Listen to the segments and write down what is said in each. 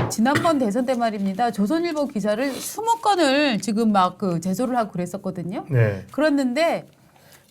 지난번 대선 때 말입니다. 조선일보 기사를 20건을 지금 막 그 제소를 하고 그랬었거든요. 네. 그랬는데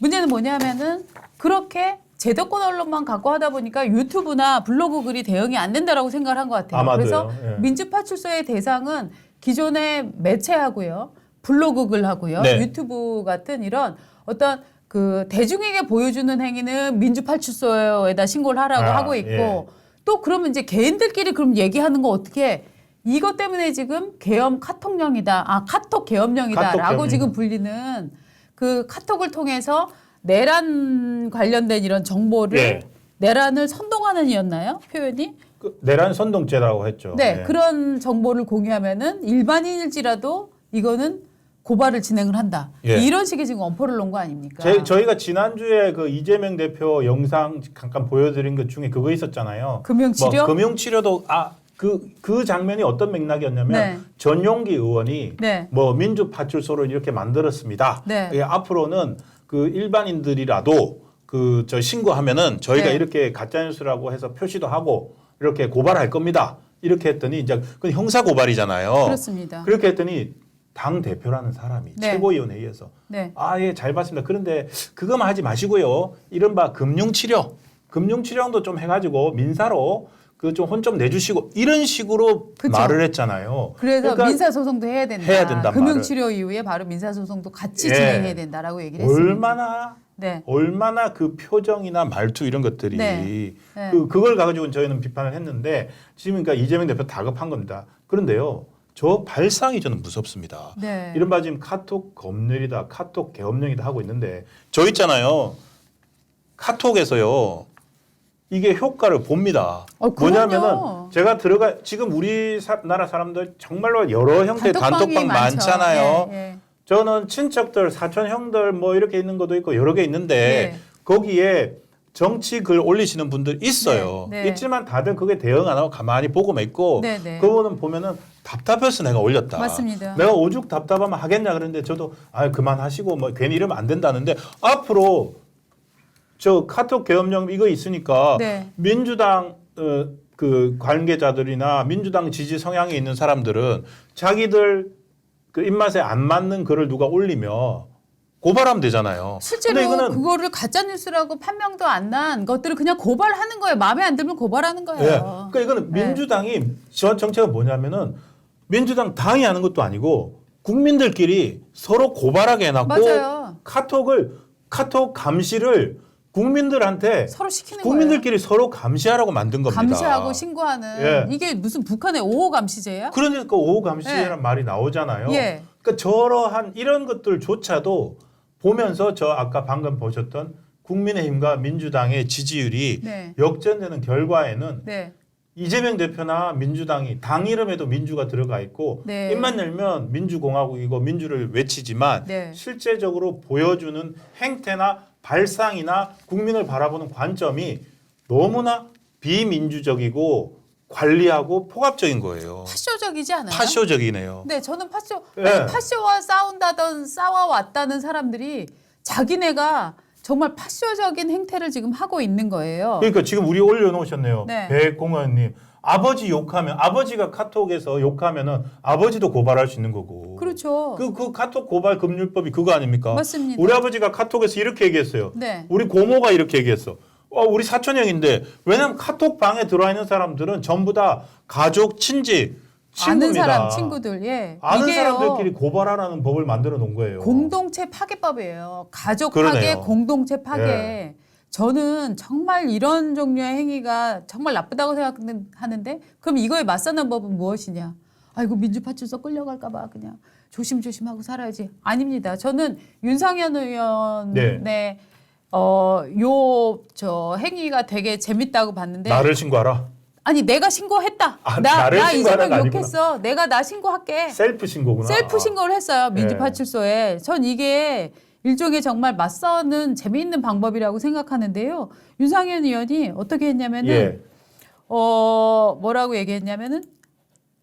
문제는 뭐냐면은 그렇게 제도권 언론만 갖고 하다 보니까 유튜브나 블로그 글이 대응이 안 된다라고 생각을 한 것 같아요. 아마도요. 그래서 예. 민주파출소의 대상은 기존의 매체하고요, 블로그 글하고요, 네. 유튜브 같은 이런 어떤 그 대중에게 보여주는 행위는 민주파출소에다 신고를 하라고 하고 있고 예. 또 그러면 이제 개인들끼리 그럼 얘기하는 거 어떻게 이것 때문에 지금 계엄 카톡령이다. 카톡 계엄령이다라고 카톡 지금 불리는 그 카톡을 통해서 내란 관련된 이런 정보를 예. 내란을 선동하는 이었나요? 표현이? 그 내란 선동죄라고 했죠. 네, 예. 그런 정보를 공유하면은 일반인일지라도 이거는 고발을 진행을 한다. 예. 이런 식의 지금 엄포를 놓은 거 아닙니까? 저희가 지난주에 그 이재명 대표 영상 잠깐 보여드린 것 중에 그거 있었잖아요. 금융치료? 뭐 금융치료도 그 장면이 어떤 맥락이었냐면 네. 전용기 의원이 네. 뭐 민주파출소를 이렇게 만들었습니다. 네. 예, 앞으로는 그 일반인들이라도 그 저 신고하면은 저희가 네. 이렇게 가짜뉴스라고 해서 표시도 하고 이렇게 고발할 겁니다. 이렇게 했더니 이제 그 형사 고발이잖아요. 그렇습니다. 그렇게 했더니 당 대표라는 사람이 네. 최고위원회의에서 네. 예, 잘 봤습니다. 그런데 그것만 하지 마시고요. 이른바 금융치료도 좀 해가지고 민사로 그 좀 혼 좀 내주시고 이런 식으로 그쵸. 말을 했잖아요. 그래서 그러니까 민사소송도 해야 된다. 해야 된단 금융치료 이후에 바로 민사소송도 같이 예. 진행해야 된다라고 얘기를 했습니다. 얼마나 네. 그 표정이나 말투 이런 것들이 네. 네. 그걸 가지고 저희는 비판을 했는데 지금 그러니까 이재명 대표 다급한 겁니다. 그런데요. 저 발상이 저는 무섭습니다. 네. 이른바 지금 카톡 검열이다, 카톡 계엄령이다 하고 있는데 저 있잖아요. 카톡에서요. 이게 효과를 봅니다. 그럼요. 뭐냐면은 제가 지금 우리나라 사람들 정말로 여러 형태 단톡방이 단톡방 많죠. 많잖아요. 예, 예. 저는 친척들, 사촌 형들 뭐 이렇게 있는 것도 있고 여러 개 있는데 네. 거기에 정치 글 올리시는 분들 있어요. 네, 네. 있지만 다들 그게 대응 안 하고 가만히 보고만 있고 네, 네. 그거는 보면은 답답해서 내가 올렸다. 맞습니다. 내가 오죽 답답하면 하겠냐 그랬는데 저도 그만하시고 뭐 괜히 이러면 안 된다는데 앞으로 저 카톡 계엄령 이거 있으니까 네. 민주당 그 관계자들이나 민주당 지지 성향이 있는 사람들은 자기들 그 입맛에 안 맞는 글을 누가 올리면 고발하면 되잖아요. 실제로 근데 이거는 그거를 가짜 뉴스라고 판명도 안 난 것들을 그냥 고발하는 거예요. 마음에 안 들면 고발하는 거예요. 예. 그러니까 이거는 네. 민주당이 저 정체가 뭐냐면은 민주당 당이 하는 것도 아니고 국민들끼리 서로 고발하게 해놨고 맞아요. 카톡 감시를 국민들한테 서로 시키는 국민들끼리 서로 감시하라고 만든 거예요. 겁니다. 감시하고 신고하는 예. 이게 무슨 북한의 5호 감시제예요? 그러니까 오후 감시라는 예. 말이 나오잖아요. 예. 그러니까 저러한 이런 것들조차도 보면서 저 아까 방금 보셨던 국민의힘과 민주당의 지지율이 네. 역전되는 결과에는 네. 이재명 대표나 민주당이 당 이름에도 민주가 들어가 있고 네. 입만 열면 민주공화국이고 민주를 외치지만 네. 실제적으로 보여주는 행태나 발상이나 국민을 바라보는 관점이 너무나 비민주적이고 관리하고 포괄적인 거예요. 파쇼적이지 않아요? 파쇼적이네요. 네, 저는 예. 파쇼와 싸워왔다는 사람들이 자기네가 정말 파쇼적인 행태를 지금 하고 있는 거예요. 그러니까 지금 우리 올려놓으셨네요. 네. 백공원님. 아버지 욕하면 아버지가 카톡에서 욕하면은 아버지도 고발할 수 있는 거고. 그렇죠. 그 카톡 고발 금융법이 그거 아닙니까? 맞습니다. 우리 아버지가 카톡에서 이렇게 얘기했어요. 네. 우리 고모가 이렇게 얘기했어. 우리 사촌형인데 왜냐면 카톡 방에 들어와 있는 사람들은 전부 다 가족, 친지, 친구입니다. 아는 사람, 친구들, 예. 아는 이게요, 사람들끼리 고발하라는 법을 만들어 놓은 거예요. 공동체 파괴법이에요. 가족 그러네요. 파괴, 공동체 파괴. 예. 저는 정말 이런 종류의 행위가 정말 나쁘다고 생각하는데 그럼 이거에 맞서는 법은 무엇이냐? 아이고 민주파출소 끌려갈까 봐 그냥 조심조심하고 살아야지. 아닙니다. 저는 윤상현 의원의 네. 행위가 되게 재밌다고 봤는데 나를 신고하라. 아니 내가 신고했다. 나를 나 신고하라가 이재명 아니구나. 욕했어. 내가 나 신고할게. 셀프 신고구나. 셀프 신고를 했어요. 민주파출소에. 전 이게 일종의 정말 맞서는 재미있는 방법이라고 생각하는데요. 윤상현 의원이 어떻게 했냐면은 예. 뭐라고 얘기했냐면은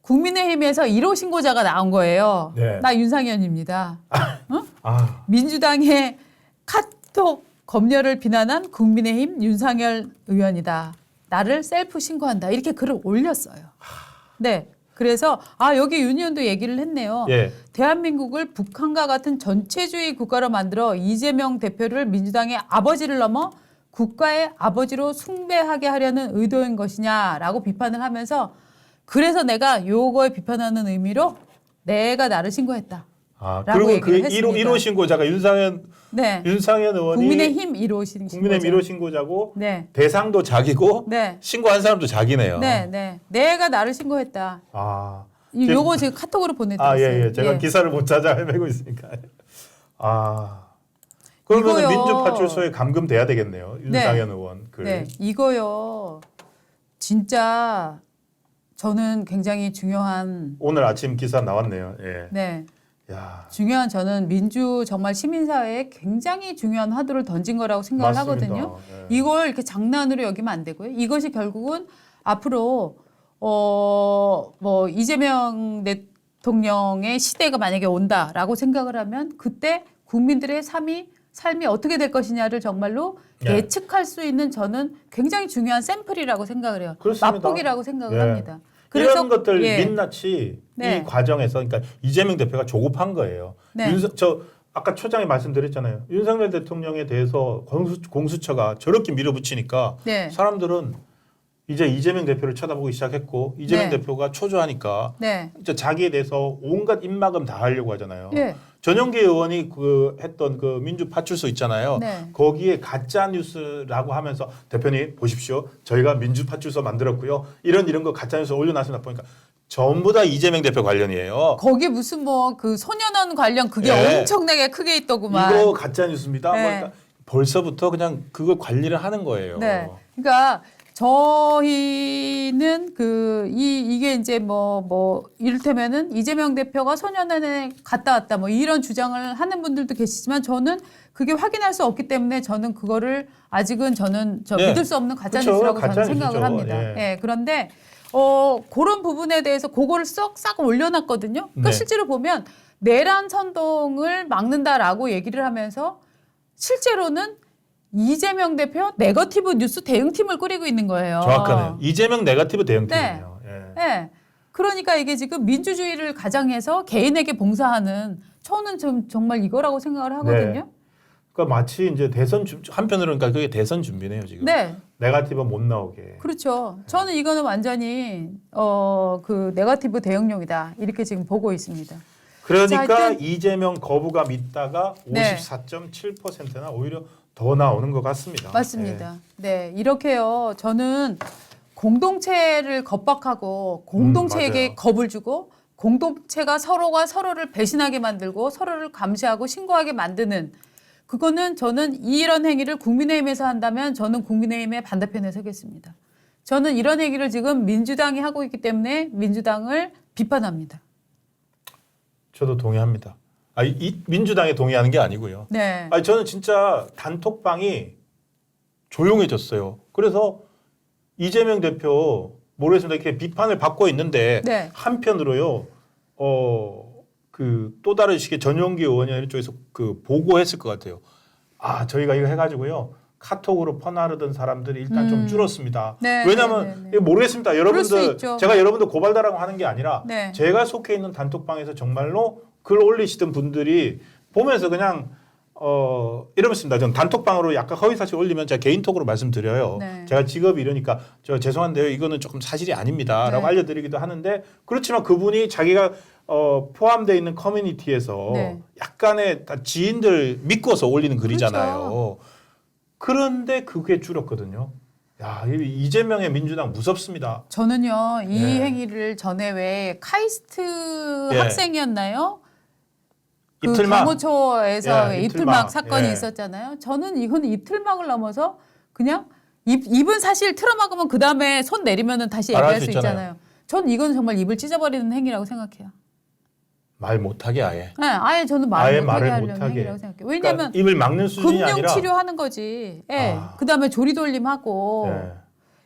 국민의힘에서 1호 신고자가 나온 거예요. 네. 나 윤상현입니다. 민주당의 카톡 검열을 비난한 국민의힘 윤상현 의원이다. 나를 셀프 신고한다. 이렇게 글을 올렸어요. 네. 그래서 여기 윤 의원도 얘기를 했네요. 예. 대한민국을 북한과 같은 전체주의 국가로 만들어 이재명 대표를 민주당의 아버지를 넘어 국가의 아버지로 숭배하게 하려는 의도인 것이냐라고 비판을 하면서 그래서 내가 요거에 비판하는 의미로 내가 나를 신고했다. 라고 그리고 그 얘기를 했습니다. 1호 신고자가 윤상현 의원이 국민의힘 1호 신고자. 국민의힘 1호 신고자고 네. 대상도 자기고 네. 신고한 사람도 자기네요. 네. 내가 나를 신고했다. 요거 지금 카톡으로 보내드렸어요. 예. 제가 기사를 못 찾아 헤매고 있으니까. 그러면 이거요. 민주파출소에 감금돼야 되겠네요. 윤상현 의원 글. 네, 이거요. 진짜 저는 굉장히 중요한 오늘 아침 기사 나왔네요. 예. 네. 야. 중요한 저는 정말 시민사회에 굉장히 중요한 화두를 던진 거라고 생각을 맞습니다. 하거든요. 예. 이걸 이렇게 장난으로 여기면 안 되고요. 이것이 결국은 앞으로 이재명 대통령의 시대가 만약에 온다라고 생각을 하면 그때 국민들의 삶이 어떻게 될 것이냐를 정말로 네. 예측할 수 있는 저는 굉장히 중요한 샘플이라고 생각을 해요. 그렇습니다. 맛보기라고 생각을 예. 합니다. 이런 것들 예. 민낯이 네. 이 과정에서 그러니까 이재명 대표가 조급한 거예요. 네. 저 아까 초장에 말씀드렸잖아요. 윤석열 대통령에 대해서 공수처가 저렇게 밀어붙이니까 네. 사람들은 이제 이재명 대표를 쳐다보기 시작했고 이재명 네. 대표가 초조하니까 네. 이제 자기에 대해서 온갖 입막음 다 하려고 하잖아요. 예. 전용기 의원이 했던 그 민주파출소 있잖아요. 네. 거기에 가짜 뉴스라고 하면서 대표님 보십시오. 저희가 민주파출소 만들었고요. 이런 거 가짜 뉴스 올려놨습니다. 보니까 전부 다 이재명 대표 관련이에요. 거기 무슨 그 소년원 관련 그게 네. 엄청나게 크게 있더구만. 이거 가짜 뉴스입니다. 네. 그러니까 벌써부터 그냥 그걸 관리를 하는 거예요. 네. 그러니까 저희는 이게 이제 이를테면은 이재명 대표가 소년원에 갔다 왔다 이런 주장을 하는 분들도 계시지만 저는 그게 확인할 수 없기 때문에 저는 그거를 아직은 저는 네. 믿을 수 없는 가짜 그쵸. 뉴스라고 가짜 저는 생각을 뉴스죠. 합니다. 예. 예. 그런데 그런 부분에 대해서 그거를 싹 올려놨거든요. 그러니까 네. 실제로 보면 내란 선동을 막는다라고 얘기를 하면서 실제로는 이재명 대표 네거티브 뉴스 대응팀을 꾸리고 있는 거예요. 정확하네요. 이재명 네거티브 대응팀이에요. 예. 네. 그러니까 이게 지금 민주주의를 가장해서 개인에게 봉사하는 저는 좀 정말 이거라고 생각을 하거든요. 네. 그러니까 마치 이제 한편으로는 그러니까 그게 대선 준비네요 지금. 네. 네거티브 못 나오게. 그렇죠. 저는 이거는 완전히 그 네거티브 대응용이다 이렇게 지금 보고 있습니다. 그러니까 자, 하여튼- 이재명 거부감 있다가 네. 54.7%나 오히려 더 나오는 것 같습니다. 맞습니다. 네, 이렇게요. 저는 공동체를 겁박하고 공동체에게 맞아요. 겁을 주고 공동체가 서로가 서로를 배신하게 만들고 서로를 감시하고 신고하게 만드는 그거는 저는 이런 행위를 국민의힘에서 한다면 저는 국민의힘의 반대편에 서겠습니다. 저는 이런 행위를 지금 민주당이 하고 있기 때문에 민주당을 비판합니다. 저도 동의합니다. 이 민주당에 동의하는 게 아니고요. 네. 저는 진짜 단톡방이 조용해졌어요. 그래서 이재명 대표 모르겠습니다. 이렇게 비판을 받고 있는데 네. 한편으로요. 그 또 다른 식의 전용기 의원이나 이런 쪽에서 그 보고했을 것 같아요. 저희가 이거 해가지고요. 카톡으로 퍼나르던 사람들이 일단 좀 줄었습니다. 네, 왜냐하면 네, 네. 이거 모르겠습니다. 수 여러분들 있죠. 제가 여러분들 고발다라고 하는 게 아니라 네. 제가 속해 있는 단톡방에서 정말로 글 올리시던 분들이 보면서 그냥 이러면습니다. 전 단톡방으로 약간 허위사실 올리면 제가 개인톡으로 말씀드려요. 네. 제가 직업이 이러니까 저 죄송한데요. 이거는 조금 사실이 아닙니다라고 네. 알려드리기도 하는데 그렇지만 그분이 자기가 포함되어 있는 커뮤니티에서 네. 약간의 다 지인들 믿고서 올리는 글이잖아요. 그렇죠. 그런데 그게 줄었거든요. 야, 이재명의 민주당 무섭습니다. 저는요 이 네. 행위를 전에 왜 카이스트 예. 학생이었나요? 그 입틀막. 경호처에서 예, 입틀막 입틀막. 사건이 예. 있었잖아요. 저는 이건 입틀막을 넘어서 그냥 입은 사실 틀어막으면 그 다음에 손 내리면은 다시 말할 얘기할 수 수 있잖아요. 전 이건 정말 입을 찢어버리는 행위라고 생각해요. 말 못하게 아예. 네, 아예 저는 아예 말을 못하게 말을 하려는 못하게. 행위라고 생각해요. 왜냐하면 그러니까 입을 막는 수준이 금융 아니라 치료하는 거지. 예. 그 다음에 조리돌림하고 예.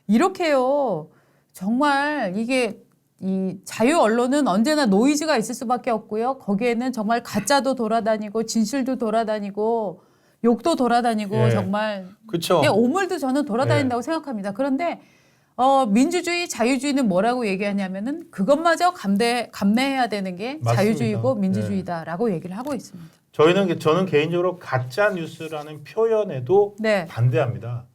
이렇게요. 정말 이게 이 자유 언론은 언제나 노이즈가 있을 수밖에 없고요. 거기에는 정말 가짜도 돌아다니고 진실도 돌아다니고 욕도 돌아다니고 예. 정말 그렇죠. 오물도 저는 돌아다닌다고 생각합니다. 그런데 민주주의, 자유주의는 뭐라고 얘기하냐면은 그것마저 감내해야 되는 게 맞습니다. 자유주의고 민주주의다라고 얘기를 하고 있습니다. 저는 개인적으로 가짜 뉴스라는 표현에도 네. 반대합니다.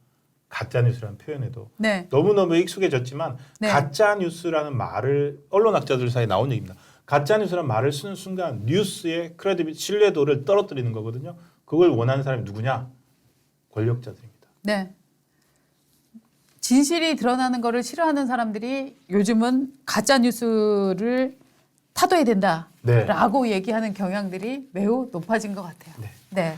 가짜 뉴스라는 표현에도 네. 너무너무 익숙해졌지만 네. 가짜 뉴스라는 말을 언론학자들 사이에 나온 얘기입니다. 가짜 뉴스라는 말을 쓰는 순간 뉴스의 크레디빌 신뢰도를 떨어뜨리는 거거든요. 그걸 원하는 사람이 누구냐? 권력자들입니다. 네. 진실이 드러나는 거를 싫어하는 사람들이 요즘은 가짜 뉴스를 타도해야 된다라고 얘기하는 경향들이 매우 높아진 것 같아요. 네. 네.